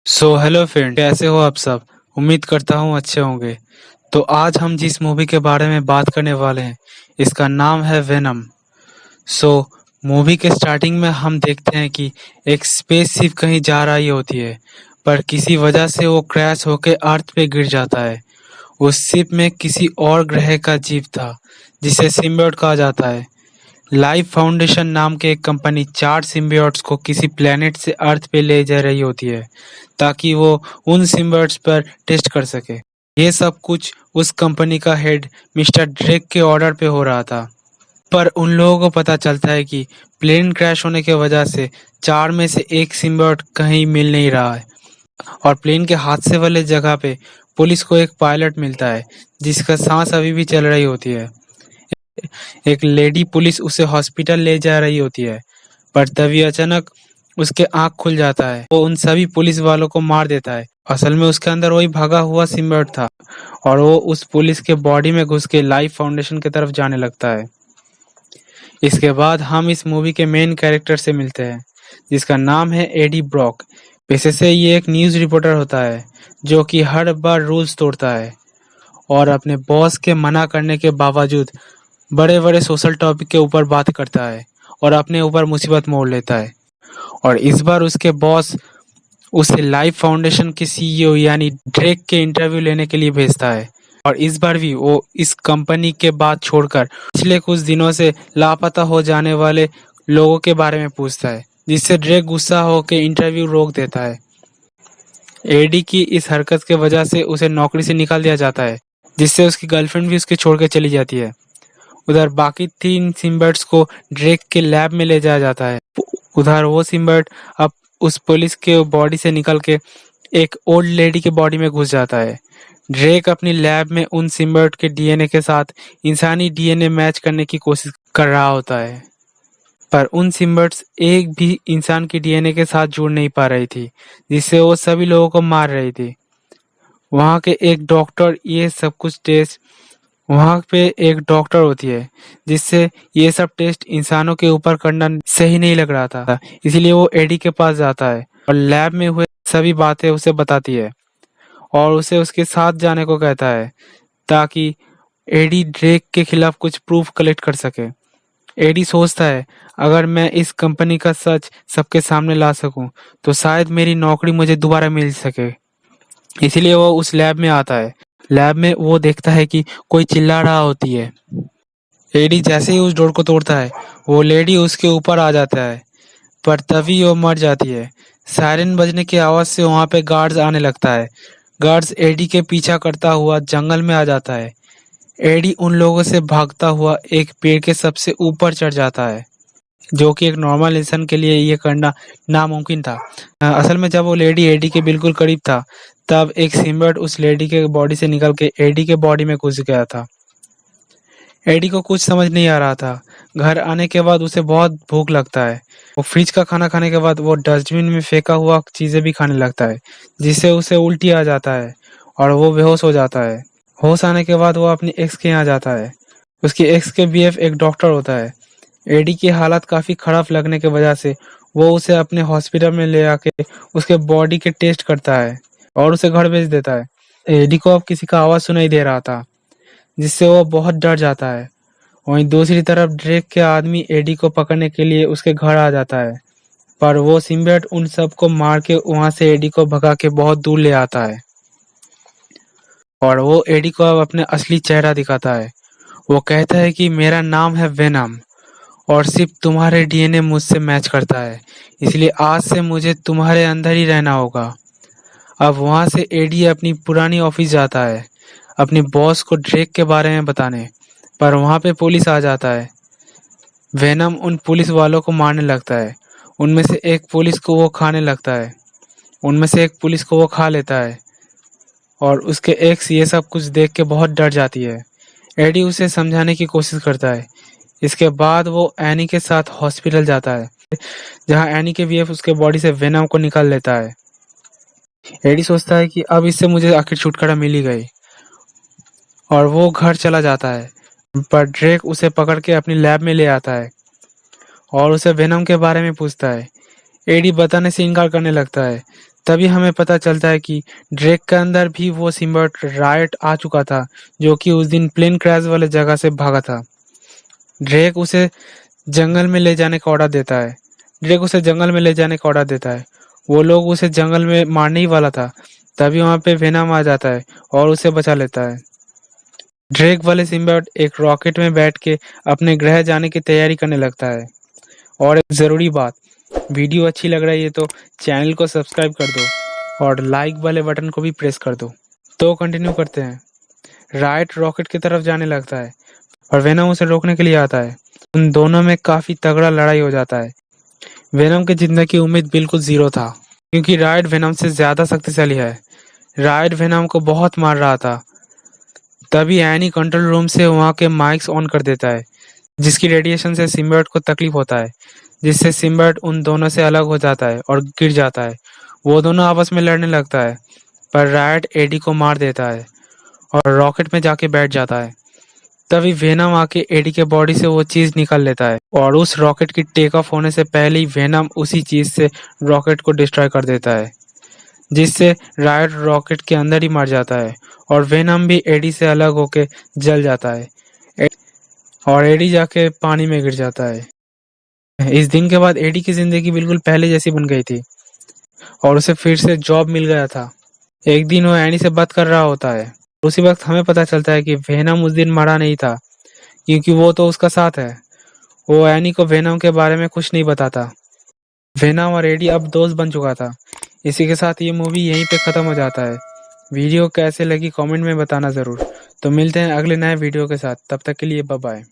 Hello friend, कैसे हो आप सब। उम्मीद करता हूँ अच्छे होंगे। तो आज हम जिस मूवी के बारे में बात करने वाले हैं, इसका नाम है वेनम। सो मूवी के स्टार्टिंग में हम देखते हैं कि एक स्पेसशिप कहीं जा रही होती है, पर किसी वजह से वो क्रैश होकर अर्थ पे गिर जाता है। उस शिप में किसी और ग्रह का जीव था, जिसे सिम्बियोट कहा जाता है। लाइफ फाउंडेशन नाम के एक कंपनी 4 सिम्बियोट्स को किसी प्लेनेट से अर्थ पे ले जा रही होती है, ताकि वो उन सिम्बियोट्स पर टेस्ट कर सके। ये सब कुछ उस कंपनी का हेड मिस्टर ड्रेक के ऑर्डर पे हो रहा था। पर उन लोगों को पता चलता है कि प्लेन क्रैश होने की वजह से 4 में से एक सिम्बियोट कहीं मिल नहीं रहा है। और प्लेन के हादसे वाले जगह पे पुलिस को एक पायलट मिलता है, जिसका सांस अभी भी चल रही होती है। एक लेडी पुलिस उसे हॉस्पिटल ले जा रही होती है, पर तभी अचानक उसके आँख खुल जाता है। वो उन सभी पुलिस वालों को मार देता है। असल में उसके अंदर वही भागा हुआ सिम्बियोट था, और वो उस पुलिस के बॉडी में घुस के लाइफ फाउंडेशन की तरफ जाने लगता है। इसके बाद हम इस मूवी के मेन कैरेक्टर से मिलते हैं, जिसका नाम है एडी ब्रॉक। पेशे से ये एक न्यूज़ रिपोर्टर होता है, जो कि हर बार रूल्स तोड़ता है और अपने बॉस के मना करने के बावजूद बड़े-बड़े सोशल टॉपिक के ऊपर बात करता है और अपने ऊपर मुसीबत मोड़ लेता है। और इस बार उसके बॉस उसे लाइफ फाउंडेशन के सीईओ यानी ड्रेक के इंटरव्यू लेने के लिए भेजता है। और इस बार भी वो इस कंपनी के बात छोड़कर पिछले कुछ दिनों से लापता हो जाने वाले लोगों के बारे में पूछता है, जिससे ड्रेक गुस्सा होकर इंटरव्यू रोक देता है। एडी की इस हरकत के वजह से उसे नौकरी से निकाल दिया जाता है, जिससे उसकी गर्लफ्रेंड भी उसके छोड़ के चली जाती है। उधर बाकी 3 सिम्बियोट्स को ड्रेक के लैब में ले जाया जाता है। उधर वो सिम्बियोट अब उस पुलिस के बॉडी से निकल के एक ओल्ड लेडी के बॉडी में घुस जाता है। ड्रेक अपनी लैब में उन सिम्बियोट के डीएनए के साथ इंसानी डीएनए मैच करने की कोशिश कर रहा होता है, पर उन सिम्बियोट्स एक भी इंसान की डीएनए के साथ जुड़ नहीं पा रही थी, जिससे वो सभी लोगों को मार रही थी। वहाँ के एक डॉक्टर ये सब कुछ टेस्ट वहाँ पे एक डॉक्टर होती है, जिससे ये सब टेस्ट इंसानों के ऊपर करना सही नहीं लग रहा था। इसलिए वो एडी के पास जाता है और लैब में हुए सभी बातें उसे बताती है और उसे उसके साथ जाने को कहता है, ताकि एडी ड्रेक के खिलाफ कुछ प्रूफ कलेक्ट कर सके। एडी सोचता है, अगर मैं इस कंपनी का सच सबके सामने ला सकूं, तो शायद मेरी नौकरी मुझे दोबारा मिल सके। इसीलिए वो उस लैब में आता है। लैब में वो देखता है कि कोई चिल्ला रहा होती है। एडी जैसे ही उस डोर को तोड़ता है, वो लेडी उसके ऊपर आ जाता है, पर तभी वो मर जाती है। सायरन बजने की आवाज से वहां पे गार्ड्स आने लगता है। गार्ड्स एडी के पीछा करता हुआ जंगल में आ जाता है। एडी उन लोगों से भागता हुआ एक पेड़ के सबसे ऊपर चढ़ जाता है, जो कि एक नॉर्मल इंसान के लिए ये करना नामुमकिन था। असल में जब वो लेडी एडी के बिल्कुल करीब था, तब एक सिम्बियोट उस लेडी के बॉडी से निकल के एडी के बॉडी में घुस गया था। एडी को कुछ समझ नहीं आ रहा था। घर आने के बाद उसे बहुत भूख लगता है। वो फ्रिज का खाना खाने के बाद वो डस्टबिन में फेंका हुआ चीजें भी खाने लगता है, जिससे उसे उल्टी आ जाता है और वो बेहोश हो जाता है। होश आने के बाद वो अपनी एक्स के यहाँ जाता है। उसकी एक्स के बीएफ एक डॉक्टर होता है। एडी की हालत काफी खराब लगने की वजह से वो उसे अपने हॉस्पिटल में ले आके उसके बॉडी के टेस्ट करता है और उसे घर भेज देता है। एडी को अब किसी का आवाज सुनाई दे रहा था, जिससे वो बहुत डर जाता है। वहीं दूसरी तरफ ड्रेक के आदमी एडी को पकड़ने के लिए उसके घर आ जाता है, पर वो सिम्बियोट उन सबको मार के वहां से एडी को भगा के बहुत दूर ले आता है और वो एडी को अब अपने असली चेहरा दिखाता है। वो कहता है कि मेरा नाम है वेनम और सिर्फ तुम्हारे डीएनए मुझसे मैच करता है, इसलिए आज से मुझे तुम्हारे अंदर ही रहना होगा। अब वहां से एडी अपनी पुरानी ऑफिस जाता है, अपने बॉस को ड्रेक के बारे में बताने, पर वहां पे पुलिस आ जाता है। वेनम उन पुलिस वालों को मारने लगता है। उनमें से एक पुलिस को वो खाने लगता है। उनमें से एक पुलिस को वो खा लेता है और उसके एक्स ये सब कुछ देख के बहुत डर जाती है। एडी उसे समझाने की कोशिश करता है। इसके बाद वो एनी के साथ हॉस्पिटल जाता है, जहां एनी के बीएफ उसके बॉडी से वेनम को निकाल लेता है। एडी सोचता है कि अब इससे मुझे आखिर छुटकारा मिल ही गई, और वो घर चला जाता है। पर ड्रेक उसे पकड़ के अपनी लैब में ले आता है और उसे वेनम के बारे में पूछता है। एडी बताने से इनकार करने लगता है। तभी हमें पता चलता है कि ड्रेक के अंदर भी वो सिम्बायोट रायट आ चुका था, जो कि उस दिन प्लेन क्रैश वाले जगह से भागा था। ड्रेक उसे जंगल में ले जाने का ऑर्डर देता है। वो लोग उसे जंगल में मारने ही वाला था, तभी वहाँ पे वेनम आ जाता है और उसे बचा लेता है। ड्रेक वाले सिम्बायोट एक रॉकेट में बैठ के अपने ग्रह जाने की तैयारी करने लगता है। और एक ज़रूरी बात, वीडियो अच्छी लग रही है तो चैनल को सब्सक्राइब कर दो और लाइक वाले बटन को भी प्रेस कर दो। तो कंटिन्यू करते हैं। राइट रॉकेट की तरफ जाने लगता है और वेनम उसे रोकने के लिए आता है। उन दोनों में काफ़ी तगड़ा लड़ाई हो जाता है। वेनम की जिंदगी की उम्मीद बिल्कुल ज़ीरो था, क्योंकि राइट वेनम से ज़्यादा शक्तिशाली है। राइट वेनम को बहुत मार रहा था। तभी एनी कंट्रोल रूम से वहाँ के माइक्स ऑन कर देता है, जिसकी रेडिएशन से सिम्बायोट को तकलीफ होता है, जिससे सिम्बायोट उन दोनों से अलग हो जाता है और गिर जाता है। वो दोनों आपस में लड़ने लगता है, पर रायट एडी को मार देता है और रॉकेट में जाके बैठ जाता है। तभी वेनम आके एडी के बॉडी से वो चीज़ निकाल लेता है और उस रॉकेट की टेक ऑफ होने से पहले ही वेनम उसी चीज़ से रॉकेट को डिस्ट्रॉय कर देता है, जिससे रायट रॉकेट के अंदर ही मर जाता है और वेनम भी एडी से अलग होके जल जाता है और एडी जाके पानी में गिर जाता है। इस दिन के बाद एडी की जिंदगी बिल्कुल पहले जैसी बन गई थी और उसे फिर से जॉब मिल गया था। एक दिन वो एनी से बात कर रहा होता है। उसी वक्त हमें पता चलता है कि वेनम उस दिन मरा नहीं था, क्योंकि वो तो उसका साथ है। वो एनी को वेनम के बारे में कुछ नहीं बताता। वेनम और एडी अब दोस्त बन चुका था। इसी के साथ ये मूवी यहीं पे ख़त्म हो जाता है। वीडियो कैसे लगी कमेंट में बताना ज़रूर। तो मिलते हैं अगले नए वीडियो के साथ, तब तक के लिए बाय बाय।